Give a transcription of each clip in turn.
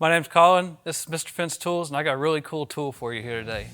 My name's Colin, this is Mr. Fence Tools, and I got a really cool tool for you here today.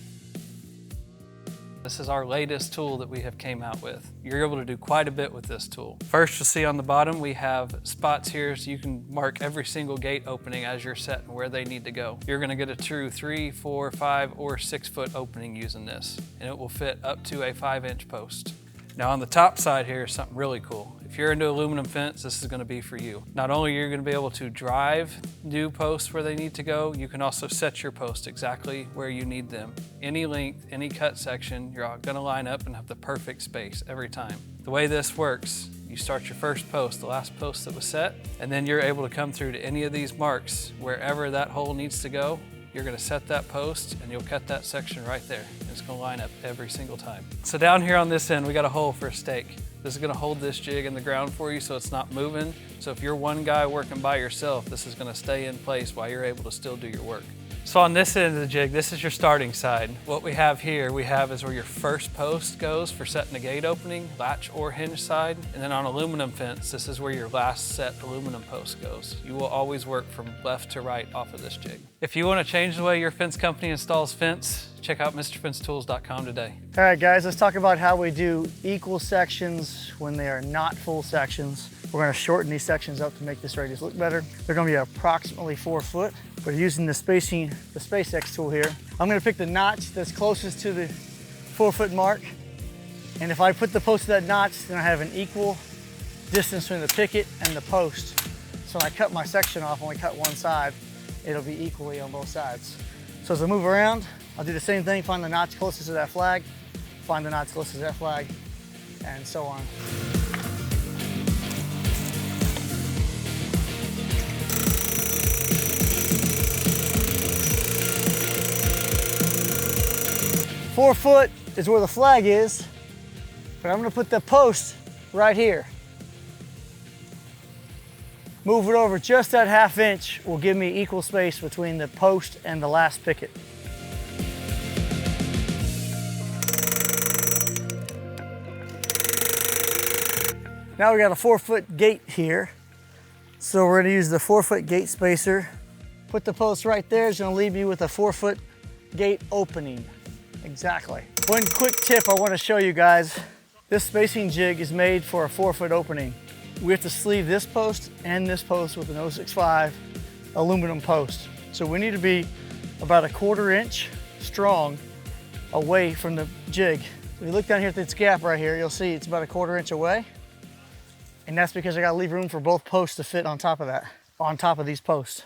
This is our latest tool that we have came out with. You're able to do quite a bit with this tool. First, you'll see on the bottom we have spots here so you can mark every single gate opening as you're set and where they need to go. You're gonna get a true 3, 4, 5, or 6 foot opening using this, and it will fit up to a 5-inch post. Now on the top side here is something really cool. If you're into aluminum fence, this is going to be for you. Not only are you going to be able to drive new posts where they need to go, you can also set your posts exactly where you need them. Any length, any cut section, you're going to line up and have the perfect space every time. The way this works, you start your first post, the last post that was set, and then you're able to come through to any of these marks wherever that hole needs to go. You're gonna set that post and you'll cut that section right there. It's gonna line up every single time. So down here on this end, we got a hole for a stake. This is gonna hold this jig in the ground for you so it's not moving. So if you're one guy working by yourself, this is gonna stay in place while you're able to still do your work. So on this end of the jig, this is your starting side. What we have here, is where your first post goes for setting the gate opening, latch or hinge side. And then on aluminum fence, this is where your last set aluminum post goes. You will always work from left to right off of this jig. If you want to change the way your fence company installs fence, check out MrFenceTools.com today. All right guys, let's talk about how we do equal sections when they are not full sections. We're going to shorten these sections up to make this radius look better. They're going to be approximately 4 foot. We're using the SpaceX tool here. I'm going to pick the notch that's closest to the 4 foot mark. And if I put the post to that notch, then I have an equal distance between the picket and the post. So when I cut my section off, only cut one side, it'll be equally on both sides. So as I move around, I'll do the same thing, find the notch closest to that flag, find the notch closest to that flag, and so on. Four foot is where the flag is, but I'm gonna put the post right here. Move it over just that 1/2 inch will give me equal space between the post and the last picket. Now we got a 4 foot gate here. So we're gonna use the 4 foot gate spacer. Put the post right there, it's gonna leave me with a 4 foot gate opening. Exactly. One quick tip I want to show you guys. This spacing jig is made for a 4 foot opening. We have to sleeve this post and this post with an 065 aluminum post. So we need to be about a 1/4 inch strong away from the jig. If you look down here at this gap right here, you'll see it's about a 1/4 inch away. And that's because I got to leave room for both posts to fit on top of that, on top of these posts.